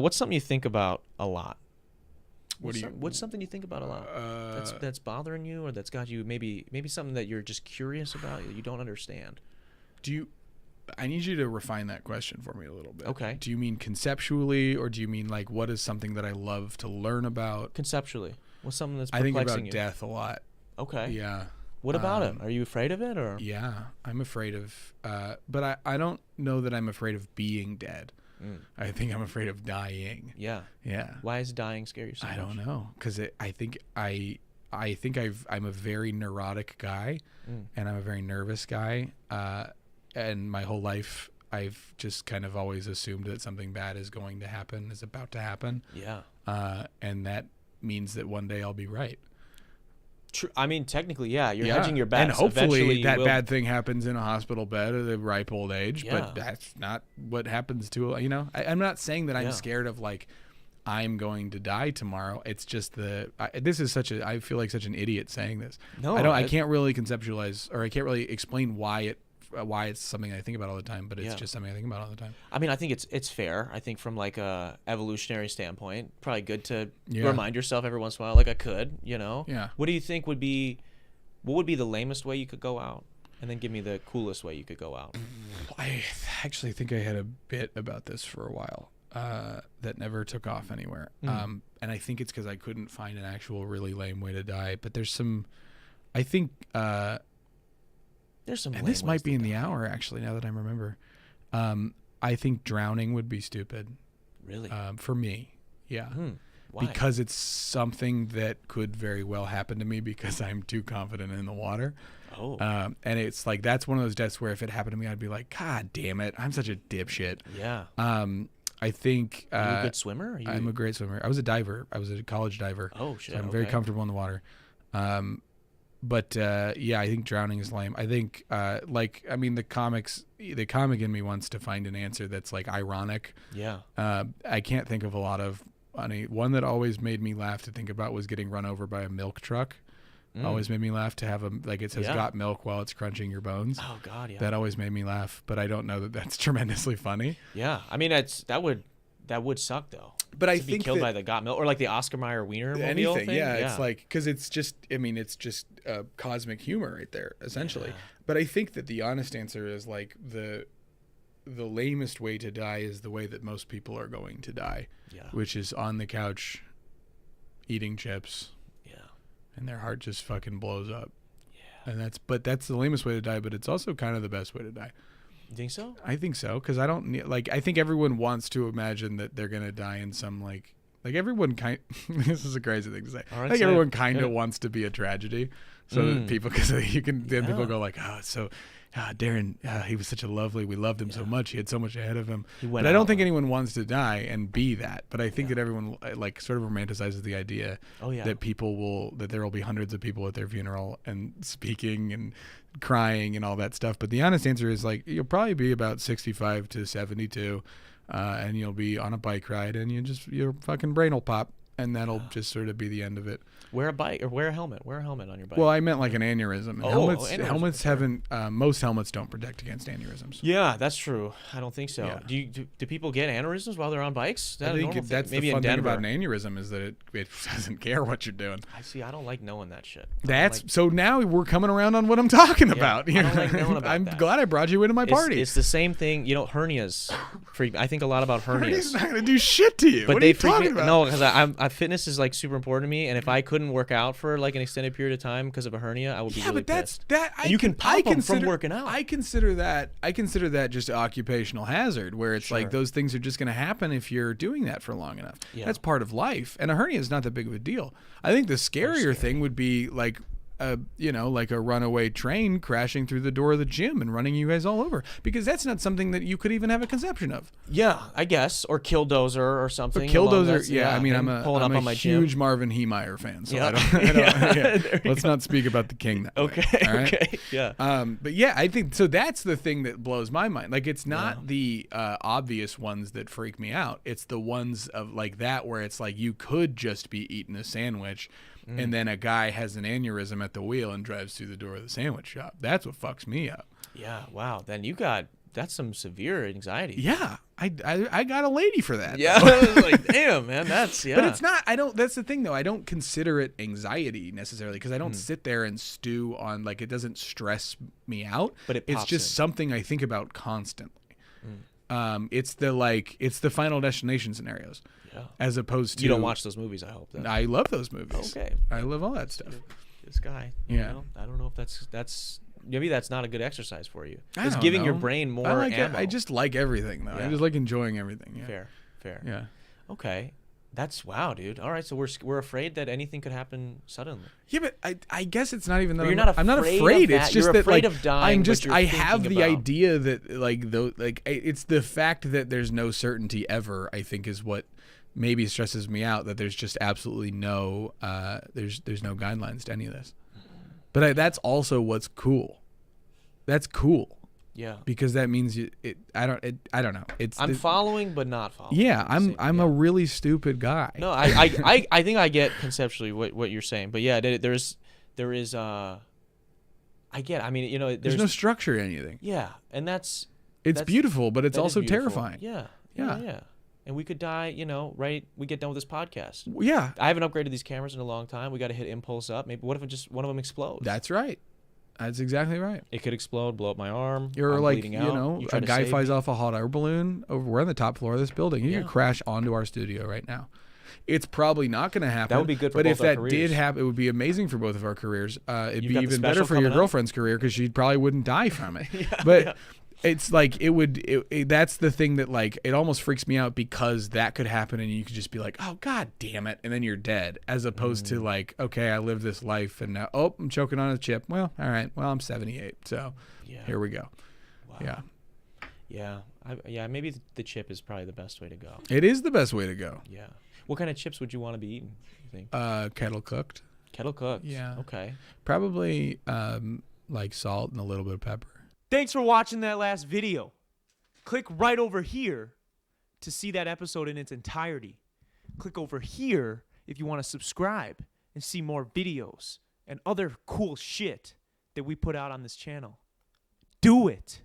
What's something you think about a lot? What do you? What's something you think about a lot? That's bothering you, or that's got you maybe something that you're just curious about that you don't understand. Do you? I need you to refine that question for me a little bit. Okay. Do you mean conceptually, or do you mean like what is something that I love to learn about? Conceptually, what's something that's I think perplexing about you? death a lot. Okay. Yeah. What about it? Are you afraid of it, or? Yeah, I'm afraid of, but I don't know that I'm afraid of being dead. I think I'm afraid of dying. Yeah. Yeah. Why is dying scary so much? I don't know, because I think I'm a very neurotic guy, and I'm a very nervous guy, and my whole life I've just kind of always assumed that something bad is going to happen, is about to happen. Yeah. And that means that one day I'll be right. True. I mean, technically, yeah. You're hedging your bets. And hopefully Eventually that will... bad thing happens in a hospital bed at a ripe old age, Yeah. but that's not what happens to, I'm not saying that I'm scared of like, I'm going to die tomorrow. It's just I feel like such an idiot saying this. No, I can't really conceptualize, or I can't really explain why it's something I think about all the time, but it's just something I think about all the time. I mean, I think it's fair. I think from like a evolutionary standpoint, probably good to remind yourself every once in a while, like I could, Yeah. What do you think what would be the lamest way you could go out? And then give me the coolest way you could go out. I actually think I had a bit about this for a while that never took off anywhere. And I think it's because I couldn't find an actual really lame way to die. But there's some, I think, there's some, and this might be in the hour actually, now that I remember. I think drowning would be stupid. Really? For me. Yeah. Why? Because it's something that could very well happen to me because I'm too confident in the water. Oh. And it's like, that's one of those deaths where if it happened to me, I'd be like, God damn it, I'm such a dipshit. Yeah. I think Are you a good swimmer? I'm a great swimmer. I was a diver. I was a college diver. Oh shit. So I'm very comfortable in the water. But I think drowning is lame. I think the comic in me wants to find an answer that's like ironic. Yeah. I can't think of a lot of one that always made me laugh to think about was getting run over by a milk truck. Always made me laugh to have it says got milk while it's crunching your bones. Oh God, yeah. That always made me laugh, but I don't know that that's tremendously funny. Yeah. I mean, that would suck though. But I to think be killed by the got milk, or like the Oscar Mayer Wiener mobile thing. Yeah, it's like, because it's just cosmic humor right there essentially. Yeah. But I think that the honest answer is like the lamest way to die is the way that most people are going to die, which is on the couch eating chips, and their heart just fucking blows up. And that's the lamest way to die, but it's also kind of the best way to die. You think so? I think so, because I think everyone wants to imagine that they're gonna die in some like everyone this is a crazy thing to say. All right, I think everyone kind of wants to be a tragedy, so that people, because you can then people go like, Darren, he was such a lovely, we loved him so much, he had so much ahead of him. But I don't think anyone wants to die and be that. But I think that everyone like sort of romanticizes the idea that there will be hundreds of people at their funeral and speaking and crying and all that stuff. But the honest answer is like, you'll probably be about 65 to 72, and you'll be on a bike ride, and your fucking brain will pop, and that'll just sort of be the end of it. Wear a helmet. Wear a helmet on your bike. Well, I meant like an aneurysm. Aneurysm, Helmets haven't. Most helmets don't protect against aneurysms. Yeah, that's true. I don't think so. Yeah. Do people get aneurysms while they're on bikes? I think that's maybe the fun in thing Denver. about an aneurysm is that it doesn't care what you're doing. I see. I don't like knowing that shit. So now we're coming around on what I'm talking about. I don't like knowing about I'm that. glad I brought you into my party. It's the same thing. Hernias. I think a lot about hernias. Hernias not gonna do shit to you. But what they are you talking about? No, because fitness is like super important to me, and if I couldn't work out for like an extended period of time because of a hernia, I would be really pissed. You can pop them from working out. I consider that just occupational hazard, where it's like those things are just going to happen if you're doing that for long enough. Yeah. That's part of life, and a hernia is not that big of a deal. I think the scarier thing would be like like a runaway train crashing through the door of the gym and running you guys all over, because that's not something that you could even have a conception of. Yeah, I guess, or Killdozer or something. Killdozer, I mean, I'm a huge gym. Marvin Heemeyer fan, so Yeah. I don't let's not speak about the king that way. Okay, all right? okay, yeah. But yeah, I think so. That's the thing that blows my mind. Like, it's not the obvious ones that freak me out. It's the ones of like that where it's like you could just be eating a sandwich, and then a guy has an aneurysm at the wheel and drives through the door of the sandwich shop. That's what fucks me up. Yeah, wow. Then you got that's some severe anxiety. Yeah, I got a lady for that. Yeah, I was like, damn, man, that's But it's not. I don't. That's the thing, though. I don't consider it anxiety necessarily because I don't sit there and stew on like it doesn't stress me out. But it's just something I think about constantly. It's the Final Destination scenarios. Yeah. As opposed to you don't watch those movies. I hope. Then. I love those movies. Okay. I love all that stuff. This guy. Yeah. I don't know if that's. Maybe that's not a good exercise for you. It's don't giving know. your brain more ammo. I just like everything, though. Yeah. I just like enjoying everything. Yeah. Fair. Yeah. Okay. That's wow, dude. All right, so we're afraid that anything could happen suddenly. Yeah, but I guess it's not even that I'm not afraid. It's just you're that afraid like of dying, I have the idea that it's the fact that there's no certainty ever. I think is what maybe stresses me out. That there's just absolutely no there's no guidelines to any of this. But that's also what's cool. That's cool. Yeah. Because that means I don't know. I'm following but not following. Yeah, I'm a really stupid guy. No, I think I get conceptually what you're saying. But yeah, there is I get. I mean, there's no structure in anything. Yeah, and that's beautiful, but it's also terrifying. Yeah. And we could die, right? We get done with this podcast. Yeah. I haven't upgraded these cameras in a long time. We got to hit impulse up. Maybe what if just one of them explodes? That's right. That's exactly right. It could explode, blow up my arm. You're I'm like, bleeding out. A guy flies off a hot air balloon. We're on the top floor of this building. You could crash onto our studio right now. It's probably not going to happen. That would be good for both our careers. But if that did happen, it would be amazing for both of our careers. It'd be even better for your girlfriend's career because she probably wouldn't die from it. It's like that's the thing that like it almost freaks me out because that could happen and you could just be like, oh god damn it, and then you're dead, as opposed to like, okay, I lived this life and now I'm choking on a chip. Well, all right, well I'm 78, so here we go. Wow. Yeah, maybe the chip is probably the best way to go. It is the best way to go. Yeah. What kind of chips would you want to be eating, you think? Kettle cooked. Kettle cooked. Yeah. Okay. Probably like salt and a little bit of pepper. Thanks for watching that last video. Click right over here to see that episode in its entirety. Click over here if you want to subscribe and see more videos and other cool shit that we put out on this channel. Do it.